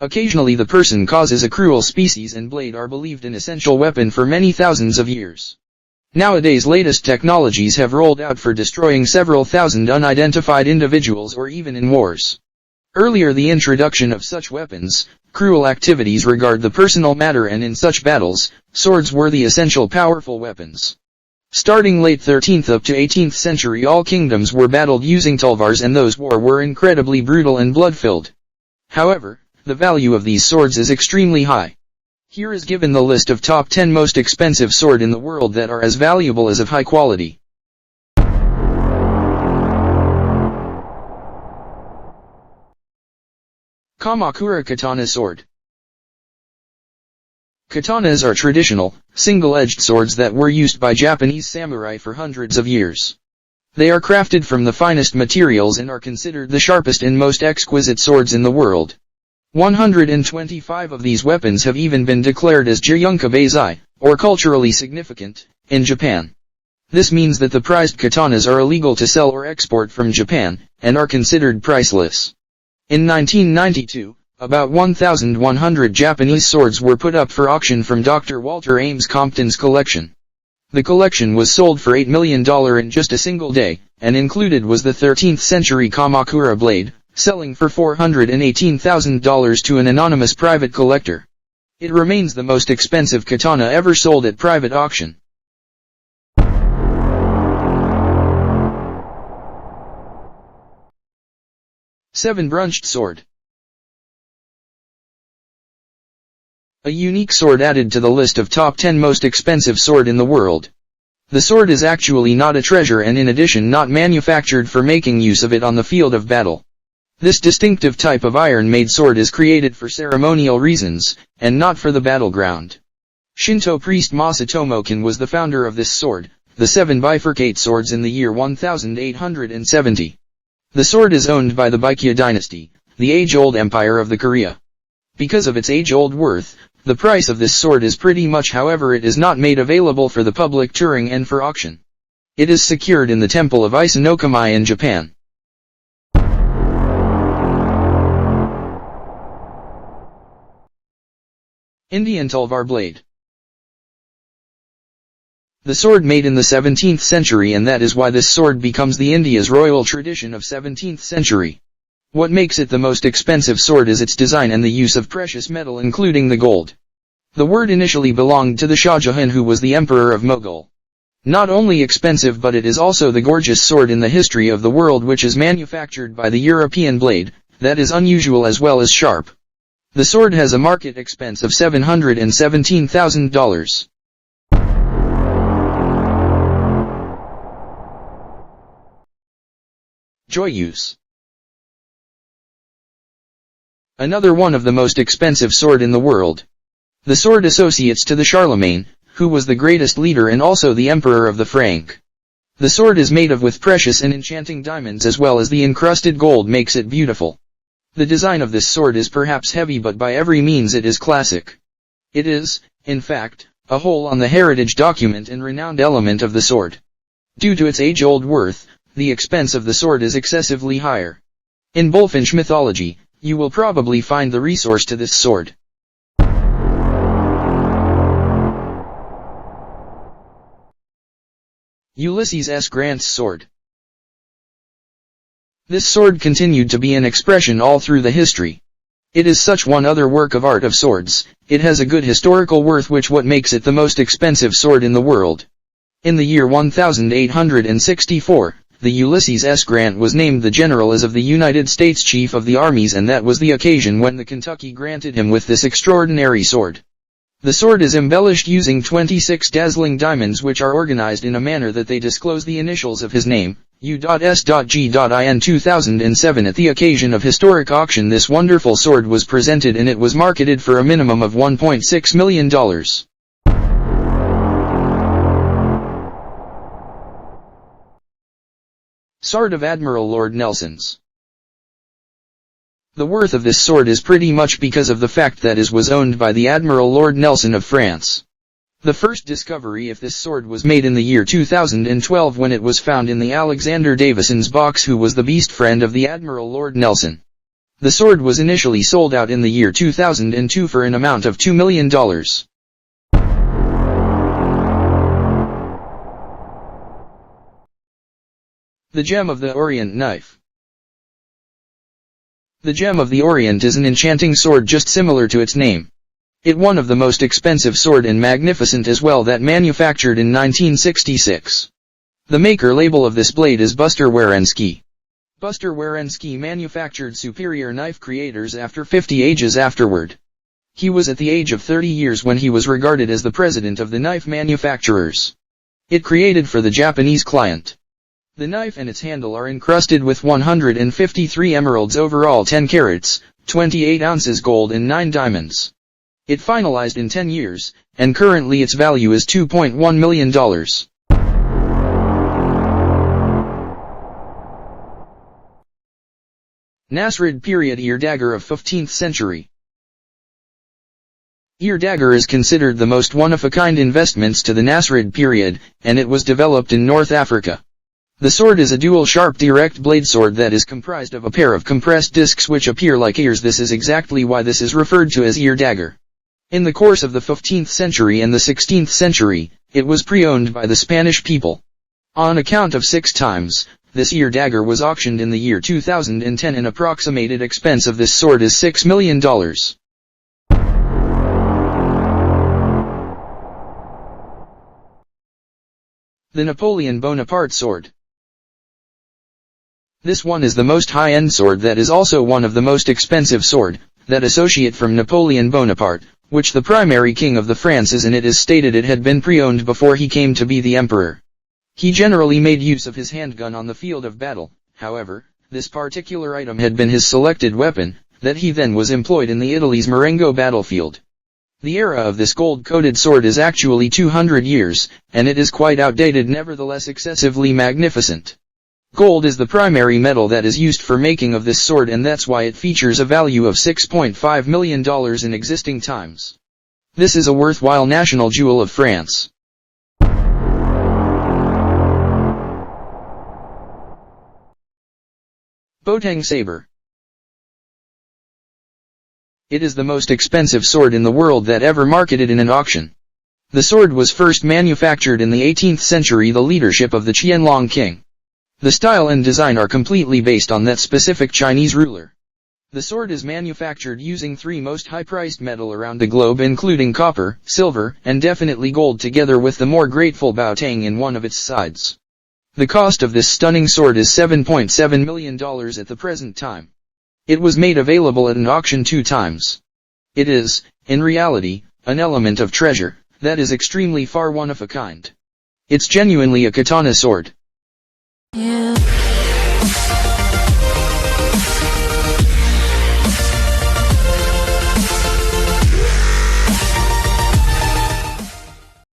Occasionally the person causes a cruel species and blade are believed an essential weapon for many thousands of years. Nowadays latest technologies have rolled out for destroying several thousand unidentified individuals or even in wars. Earlier the introduction of such weapons, cruel activities regard the personal matter, and in such battles, swords were the essential powerful weapons. Starting late 13th up to 18th century all kingdoms were battled using tulwars, and those wars were incredibly brutal and blood-filled. However, the value of these swords is extremely high. Here is given the list of top 10 most expensive sword in the world that are as valuable as of high quality. Kamakura Katana Sword. Katanas are traditional, single-edged swords that were used by Japanese samurai for hundreds of years. They are crafted from the finest materials and are considered the sharpest and most exquisite swords in the world. 125 of these weapons have even been declared as Jiyunka Beizai, or culturally significant, in Japan. This means that the prized katanas are illegal to sell or export from Japan, and are considered priceless. In 1992, about 1,100 Japanese swords were put up for auction from Dr. Walter Ames Compton's collection. The collection was sold for $8 million in just a single day, and included was the 13th century Kamakura blade, selling for $418,000 to an anonymous private collector. It remains the most expensive katana ever sold at private auction. Seven-Brunched Sword. A unique sword added to the list of top 10 most expensive sword in the world. The sword is actually not a treasure and in addition not manufactured for making use of it on the field of battle. This distinctive type of iron-made sword is created for ceremonial reasons, and not for the battleground. Shinto priest Masatomo Kin was the founder of this sword, the Seven Bifurcate Swords, in the year 1870. The sword is owned by the Baekje dynasty, the age-old empire of the Korea. Because of its age-old worth, the price of this sword is pretty much, however it is not made available for the public touring and for auction. It is secured in the temple of Isanokamai in Japan. Indian Tulwar Blade. The sword made in the 17th century, and that is why this sword becomes the India's royal tradition of 17th century. What makes it the most expensive sword is its design and the use of precious metal including the gold. The word initially belonged to the Shah Jahan, who was the emperor of Mughal. Not only expensive, but it is also the gorgeous sword in the history of the world which is manufactured by the European blade, that is unusual as well as sharp. The sword has a market expense of $717,000. Joyeuse. Another one of the most expensive sword in the world. The sword associates to the Charlemagne, who was the greatest leader and also the emperor of the Frank. The sword is made of with precious and enchanting diamonds, as well as the encrusted gold makes it beautiful. The design of this sword is perhaps heavy, but by every means it is classic. It is, in fact, a hole on the heritage document and renowned element of the sword. Due to its age-old worth, the expense of the sword is excessively higher. In Bullfinch mythology, you will probably find the resource to this sword. Ulysses S. Grant's sword. This sword continued to be an expression all through the history. It is such one other work of art of swords. It has a good historical worth, which what makes it the most expensive sword in the world. In the year 1864, the Ulysses S. Grant was named the General as of the United States Chief of the Armies, and that was the occasion when the Kentucky granted him with this extraordinary sword. The sword is embellished using 26 dazzling diamonds, which are organized in a manner that they disclose the initials of his name, U.S.G.in. 2007. At the occasion of historic auction, this wonderful sword was presented and it was marketed for a minimum of $1.6 million. Sword of Admiral Lord Nelson's. The worth of this sword is pretty much because of the fact that it was owned by the Admiral Lord Nelson of France. The first discovery of this sword was made in the year 2012 when it was found in the Alexander Davison's box, who was the beast friend of the Admiral Lord Nelson. The sword was initially sold out in the year 2002 for an amount of $2 million. The Gem of the Orient Knife. The Gem of the Orient is an enchanting sword just similar to its name. It one of the most expensive sword and magnificent as well that manufactured in 1966. The maker label of this blade is Buster Werensky. Buster Werensky manufactured superior knife creators after 50 ages afterward. He was at the age of 30 years when he was regarded as the president of the knife manufacturers. It created for the Japanese client. The knife and its handle are encrusted with 153 emeralds overall 10 carats, 28 ounces gold and 9 diamonds. It finalized in 10 years, and currently its value is $2.1 million. Nasrid period ear dagger of 15th century. Ear dagger is considered the most one-of-a-kind investments to the Nasrid period, and it was developed in North Africa. The sword is a dual-sharp direct blade sword that is comprised of a pair of compressed discs which appear like ears. This is exactly why this is referred to as ear dagger. In the course of the 15th century and the 16th century, it was pre-owned by the Spanish people. On account of 6 times, this ear dagger was auctioned in the year 2010. An approximated expense of this sword is $6 million. The Napoleon Bonaparte sword. This one is the most high-end sword that is also one of the most expensive sword, that associate from Napoleon Bonaparte, which the primary king of the France, and it is stated it had been pre-owned before he came to be the emperor. He generally made use of his handgun on the field of battle. However, this particular item had been his selected weapon, that he then was employed in the Italy's Marengo battlefield. The era of this gold-coated sword is actually 200 years, and it is quite outdated, nevertheless excessively magnificent. Gold is the primary metal that is used for making of this sword, and that's why it features a value of $6.5 million in existing times. This is a worthwhile national jewel of France. Boteng Saber. It is the most expensive sword in the world that ever marketed in an auction. The sword was first manufactured in the 18th century, the leadership of the Qianlong king. The style and design are completely based on that specific Chinese ruler. The sword is manufactured using 3 most high-priced metal around the globe, including copper, silver, and definitely gold, together with the more grateful Baoteng in one of its sides. The cost of this stunning sword is $7.7 million at the present time. It was made available at an auction 2 times. It is, in reality, an element of treasure, that is extremely far one of a kind. It's genuinely a katana sword. Yeah.